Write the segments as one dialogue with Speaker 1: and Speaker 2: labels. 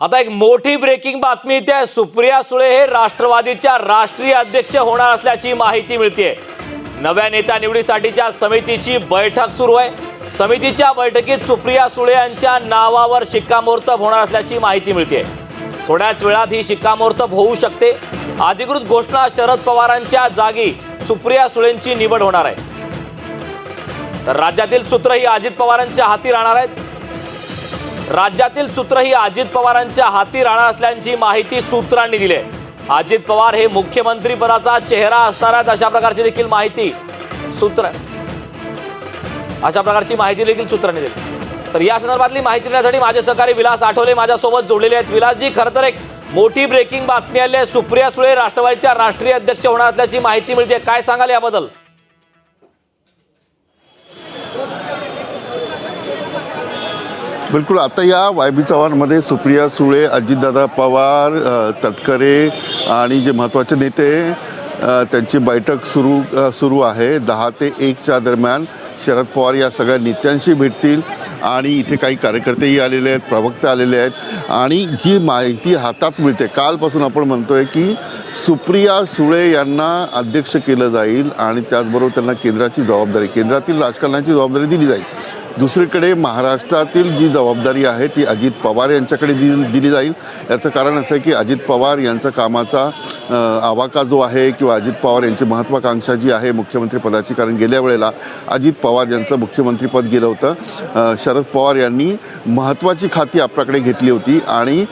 Speaker 1: आता एक मोठी ब्रेकिंग बातमी येते आहे। सुप्रिया सुळे हे राष्ट्रवादीच्या राष्ट्रीय अध्यक्ष होणार असल्याची माहिती मिळते। नव्या नेता निवडीसाठीच्या समितीची बैठक सुरू आहे। समितीच्या बैठकीत सुप्रिया सुळे यांच्या नावावर शिक्कामोर्तब होणार असल्याची माहिती मिळते। थोड्याच वेळात ही शिक्कामोर्तब होऊ शकते। अधिकृत घोषणा शरद पवारांच्या जागी सुप्रिया सुळेंची निवड होणार आहे। तर राज्यातील सूत्र ही अजित पवारांच्या हाती राहणार आहेत। राज्यातील सूत्र ही अजित पवारांच्या हाती राहणार असल्याची माहिती सूत्रांनी दिली आहे। अजित पवार हे मुख्यमंत्री पदाचा चेहरा असणार आहेत अशा प्रकारची देखील माहिती सूत्रांनी दिली। तर या संदर्भातली माहिती देण्यासाठी माझे सहकारी विलास आठवले माझ्यासोबत जोडलेले आहेत। विलासजी, खरं तर एक मोठी ब्रेकिंग बातमी आली आहे। सुप्रिया सुळे राष्ट्रवादीच्या राष्ट्रीय अध्यक्ष होणार असल्याची माहिती मिळते, काय सांगाल याबद्दल?
Speaker 2: बिलकुल, आता या वाय.बी. चव्हाणमध्ये सुप्रिया सुळे, अजितदादा पवार, तटकरे आणि जे महत्त्वाचे नेते त्यांची बैठक सुरू आहे। 10 ते 1च्या दरम्यान शरद पवार या सगळ्या नेत्यांशी भेटतील आणि इथे काही कार्यकर्तेही आलेले आहेत, प्रवक्ते आलेले आहेत आणि जी माहिती हातात मिळते, कालपासून आपण म्हणतोय की सुप्रिया सुळे यांना अध्यक्ष केलं जाईल आणि त्याचबरोबर त्यांना केंद्रातील राजकारणाची जबाबदारी दिली जाईल। दुसरीकडे महाराष्ट्रातील जी जबाबदारी आहे ती अजित पवार यांच्याकडे दिली जाईल। याचं कारण असं आहे की अजित पवार यांचा कामाचा आवाका जो आहे किंवा अजित पवार यांची महत्त्वाकांक्षा जी आहे मुख्यमंत्रीपदाची, कारण गेल्या वेळेला अजित पवार यांचं मुख्यमंत्रीपद गेलं होतं। शरद पवार यांनी महत्त्वाची खाती आपल्याकडे घेतली होती आणि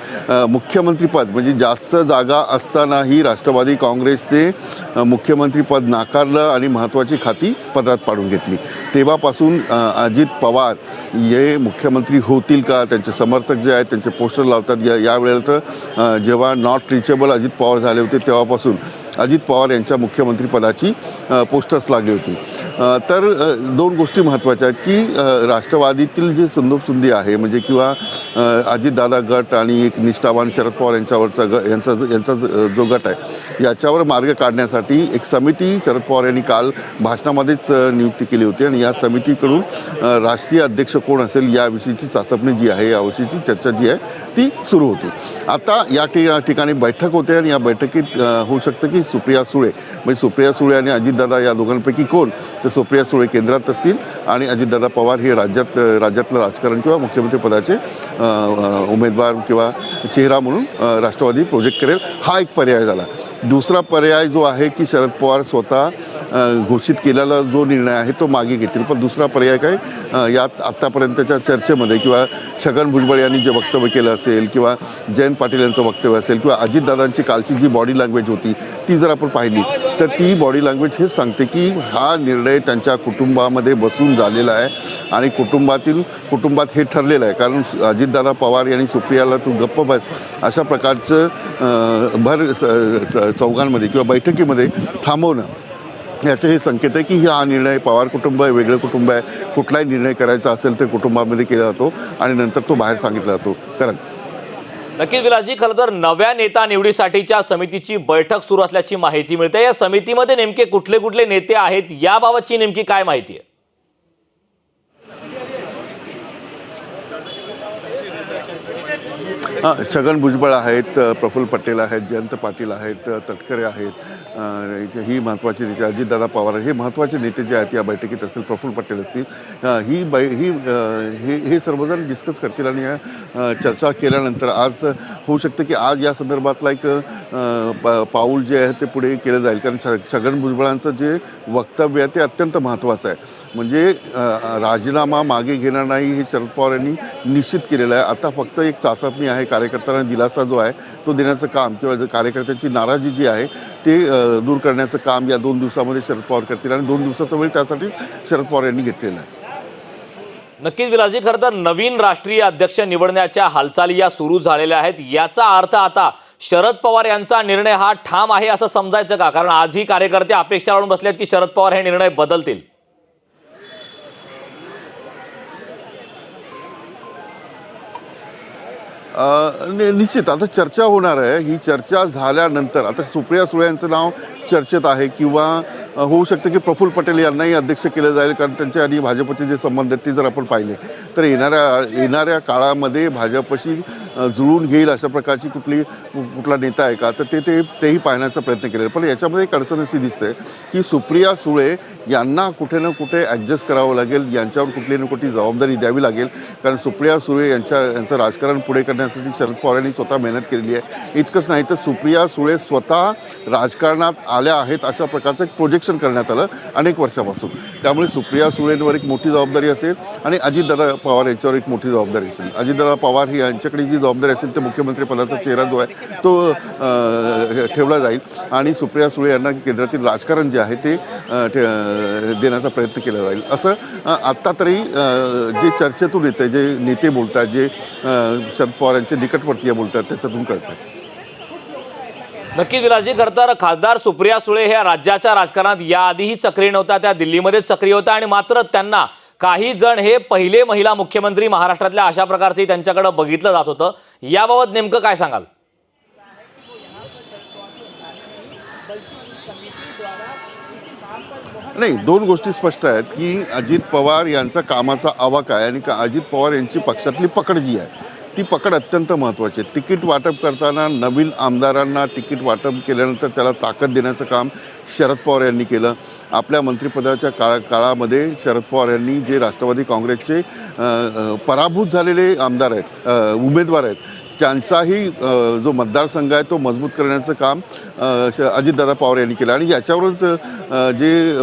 Speaker 2: मुख्यमंत्रीपद म्हणजे जास्त जागा असतानाही राष्ट्रवादी काँग्रेसने मुख्यमंत्रीपद नाकारलं आणि महत्त्वाची खाती पदरात पाडून घेतली। तेव्हापासून अजित पवार हे मुख्यमंत्री होतील का, त्यांचे समर्थक जे आहेत त्यांचे पोस्टर लावतात। यावेळेला तर जेव्हा नॉट रिचेबल अजित पवार झाले होते तेव्हापासून अजित पवार यांच्या मुख्यमंत्रीपदाची पोस्टर्स लागली होती। तर दोन गोष्टी महत्त्वाच्या आहेत की राष्ट्रवादीतील जे सुंदोबसुंदी आहे म्हणजे किंवा अजितदादा गट आणि एक निष्ठावान शरद पवार यांचा जो गट आहे याच्यावर मार्ग काढण्यासाठी एक समिती शरद पवार यांनी काल भाषणामध्येच नियुक्ती केली होती आणि या समितीकडून राष्ट्रीय अध्यक्ष कोण असेल याविषयीची चाचपणी जी आहे, याविषयीची चर्चा जी आहे ती सुरू होती। आता या ठिकाणी बैठक होते आणि या बैठकीत होऊ शकतं की सुप्रिया सुळे म्हणजे सुप्रिया सुळे आणि अजितदादा या दोघांपैकी कोण, तर सुप्रिया सुळे केंद्रात असतील आणि अजितदादा पवार हे राज्यातलं राजकारण किंवा मुख्यमंत्रीपदाचे उमेदवार किंवा चेहरा म्हणून राष्ट्रवादी प्रोजेक्ट करेल, हा एक पर्याय झाला। दुसरा पर्याय जो आहे की शरद पवार स्वतः घोषित केलेला जो निर्णय आहे तो मागे घेतील। पण दुसरा पर्याय काय, यात आत्तापर्यंतच्या चर्चेमध्ये किंवा छगन भुजबळ यांनी जे वक्तव्य केलं असेल किंवा जयंत पाटील यांचं वक्तव्य असेल किंवा अजितदादांची कालची जी बॉडी लँग्वेज होती ती जर आपण पाहिली तर ती बॉडी लँग्वेज हेच सांगते की हा निर्णय त्यांच्या कुटुंबामध्ये बसून झालेला आहे आणि कुटुंबात हे ठरलेलं आहे। कारण अजितदादा पवार यांनी सुप्रियाला तू गप्प बस अशा प्रकारचं भर चौघांमध्ये किंवा बैठकीमध्ये थांबवणं याचे हे संकेत आहे की हा निर्णय पवार कुटुंब आहे, वेगळं कुटुंब आहे, कुठलाही निर्णय करायचा असेल तर कुटुंबामध्ये केला जातो आणि नंतर तो बाहेर सांगितला जातो। कारण
Speaker 1: नक्कीच विलासजी, खरं तर नव्या नेता निवडीसाठीच्या समितीची बैठक सुरू असल्याची माहिती मिळते। या समितीमध्ये नेमके कुठले कुठले नेते आहेत याबाबतची नेमकी काय माहिती आहे?
Speaker 2: छगन भुजबळ आहेत, प्रफुल्ल पटेल आहेत, जयंत पाटील आहेत, तटकरे आहेत, ही महत्त्वाचे नेते, अजितदादा पवार हे महत्त्वाचे नेते जे आहेत या बैठकीत असतील, प्रफुल्ल पटेल असतील, हे सर्वजण डिस्कस करतील आणि चर्चा केल्यानंतर आज होऊ शकतं की आज या संदर्भातला एक पाऊल जे आहे ते पुढे केलं जाईल। कारण छगन भुजबळांचं जे वक्तव्य आहे ते अत्यंत महत्त्वाचं आहे। म्हणजे राजीनामा मागे घेणार नाही हे शरद पवार यांनी निश्चित केलेलं आहे। आता फक्त एक चाचपणी आहे, कार्यकर्त्यांना दिलासा जो आहे तो देण्याचं काम किंवा कार्यकर्त्यांची नाराजी जी आहे ते दूर करण्याचं काम या 2 दिवसामध्ये शरद पवार करतील आणि 2 दिवसाचा वेळ त्यासाठी शरद पवार यांनी घेतलेला आहे।
Speaker 1: नक्कीच विलासजी, खरं तर नवीन राष्ट्रीय अध्यक्ष निवडण्याच्या हालचाली या सुरू झालेल्या आहेत। याचा अर्थ आता शरद पवार यांचा निर्णय हा ठाम आहे असं समजायचं का? कारण आजही कार्यकर्ते अपेक्षा लावून बसलेत की शरद पवार हे निर्णय बदलतील।
Speaker 2: निश्चित आता चर्चा होणार आहे। ही चर्चा झाल्यानंतर आता सुप्रिया सुळे यांचं नाव चर्चेत आहे किंवा होऊ शकतं की प्रफुल्ल पटेल यांनाही अध्यक्ष केलं जाईल, कारण त्यांचे आणि भाजपचे जे संबंध आहेत ते जर आपण पाहिले तर येणाऱ्या काळामध्ये भाजपशी जुळून घेईल अशा प्रकारची कुठला नेता आहे का, तर तेही पाहण्याचा प्रयत्न केलेला. पण याच्यामध्ये एक अडचण अशी दिसते की सुप्रिया सुळे यांना कुठे ना कुठे ॲडजस्ट करावं लागेल, यांच्यावर कुठली ना कुठली जबाबदारी द्यावी लागेल, कारण सुप्रिया सुळे यांचं राजकारण पुढे करण्यासाठी शरद पवार यांनी स्वतः मेहनत केलेली आहे. इतकंच नाही तर सुप्रिया सुळे स्वतः राजकारणात आल्या आहेत अशा प्रकारचं एक प्रोजेक्शन करण्यात आलं अनेक वर्षापासून. त्यामुळे सुप्रिया सुळेंवर एक मोठी जबाबदारी असेल आणि अजितदादा पवार यांच्यावर एक मोठी जबाबदारी असेल. अजितदादा पवार ही यांच्याकडे जी जबाबदारी असेल ते मुख्यमंत्री पदाचा चेहरा जो आहे तो ठेवला जाईल आणि सुप्रिया सुळे यांना केंद्रातील राजकारण जे आहे ते देण्याचा प्रयत्न केला जाईल असं आत्ता तरी जे चर्चेतून येतं, जे नेते बोलतात, जे शरद पवार यांचे निकटवर्तीय बोलतात त्याच्यातून कळतं.
Speaker 1: नक्कीच विलासजी, खरं तर खासदार सुप्रिया सुळे ह्या राज्याच्या राजकारणात याआधीही सक्रिय नव्हत्या, त्या दिल्लीमध्येच सक्रिय होत्या आणि मात्र त्यांना काही जण हे पहिले महिला मुख्यमंत्री महाराष्ट्रातल्या अशा प्रकारचे त्यांच्याकडे बघितलं जात होतं. याबाबत नेमकं काय सांगाल?
Speaker 2: नाही, दोन गोष्टी स्पष्ट आहेत की अजित पवार यांचा कामाचा आवाका आहे आणि अजित पवार यांची पक्षातली पकड जी आहे ती पकड अत्यंत महत्त्वाची आहे. तिकीट वाटप करताना नवीन आमदारांना तिकीट वाटप केल्यानंतर त्याला ताकद देण्याचं काम शरद पवार यांनी केलं. आपल्या मंत्रिपदाच्या काळामध्ये शरद पवार यांनी जे राष्ट्रवादी काँग्रेसचे पराभूत झालेले आमदार आहेत, उमेदवार आहेत, त्यांचाही जो मतदारसंघ आहे तो मजबूत करण्याचं काम अजितदादा पवार यांनी केलं आणि याच्यावरच जे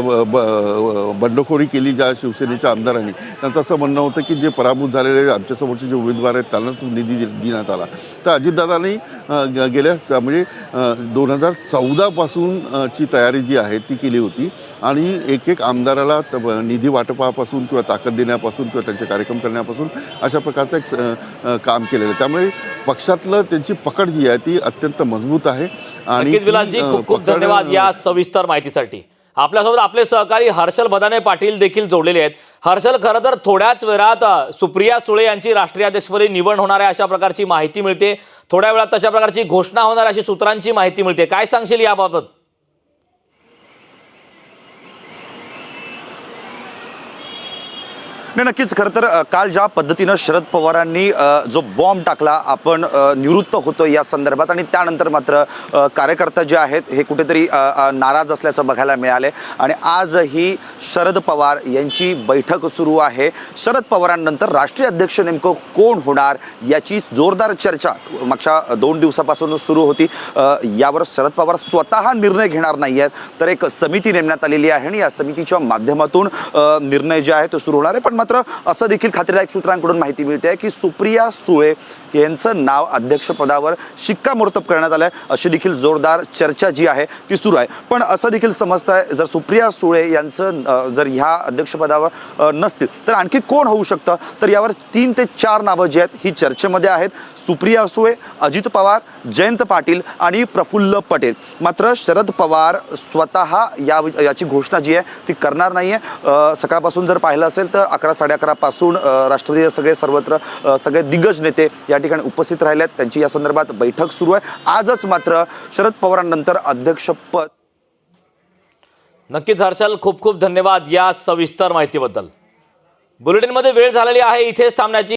Speaker 2: बंडखोरी केली ज्या शिवसेनेच्या आमदारांनी, त्यांचं असं म्हणणं होतं की जे पराभूत झालेले आमच्यासमोरचे जे उमेदवार आहेत त्यांनाच निधी देण्यात आला. तर अजितदादांनी गेल्या म्हणजे 2014 ची तयारी जी आहे ती केली होती आणि एक आमदाराला निधी वाटपापासून किंवा ताकद देण्यापासून किंवा त्यांचे कार्यक्रम करण्यापासून अशा प्रकारचं एक काम केलेलं आहे. त्यामुळे पक्षातलं त्यांची पकड जी आहे ती अत्यंत मजबूत आहे. आणि
Speaker 1: विलासजी, खूप खूप धन्यवाद या सविस्तर माहितीसाठी. आपल्यासोबत आपले सहकारी हर्षल बदाने पाटील देखील जोडलेले आहेत. हर्षल, खरं तर थोड्याच वेळात सुप्रिया सुळे यांची राष्ट्रीय अध्यक्षपदी निवड होणार आहे अशा प्रकारची माहिती मिळते. थोड्या वेळात तशा प्रकारची घोषणा होणार अशी सूत्रांची माहिती मिळते. काय सांगशील याबाबत?
Speaker 3: नाही, नक्कीच. खरं तर काल ज्या पद्धतीनं शरद पवारांनी जो बॉम्ब टाकला, आपण निवृत्त होतो या संदर्भात, आणि त्यानंतर मात्र कार्यकर्ते जे आहेत हे कुठेतरी नाराज असल्याचं बघायला मिळाले आणि आजही शरद पवार यांची बैठक सुरू आहे. शरद पवारांनंतर राष्ट्रीय अध्यक्ष नेमकं कोण होणार याची जोरदार चर्चा मागच्या 2 दिवसापासून सुरू होती. यावर शरद पवार स्वतः निर्णय घेणार नाही आहेत, तर एक समिती नेमण्यात आलेली आहे आणि या समितीच्या माध्यमातून निर्णय जे आहे तो सुरू होणार आहे. पण मात्र असं देखील खात्रीदायक सूत्रांकडून माहिती मिळते की सुप्रिया सुळे यांचं नाव अध्यक्षपदावर शिक्कामोर्तब करण्यात आलंय, अशी देखील जोरदार चर्चा जी आहे ती सुरू आहे. पण असं देखील समजतंय जर सुप्रिया सुळे यांचं जर ह्या अध्यक्षपदावर नसतील तर आणखी कोण होऊ शकतं, तर यावर 3 ते 4 नावं जी आहेत ही चर्चेमध्ये आहेत. सुप्रिया सुळे, अजित पवार, जयंत पाटील आणि प्रफुल्ल पटेल. मात्र शरद पवार स्वतः याची घोषणा जी आहे ती करणार नाहीये. सकाळपासून जर पाहिलं असेल तर 11-11:30 पासून राष्ट्रवादी सर्वत्र सगळे दिग्गज नेते या ठिकाणी उपस्थित राहिलेत. त्यांची या संदर्भात बैठक सुरू आहे. आजच मात्र शरद पवारांनंतर अध्यक्षपद.
Speaker 1: नक्कीच हर्षल, खूप खूप धन्यवाद या सविस्तर माहितीबद्दल. बुलेटिनमध्ये वेळ झालेली आहे इथेच थांबण्याची.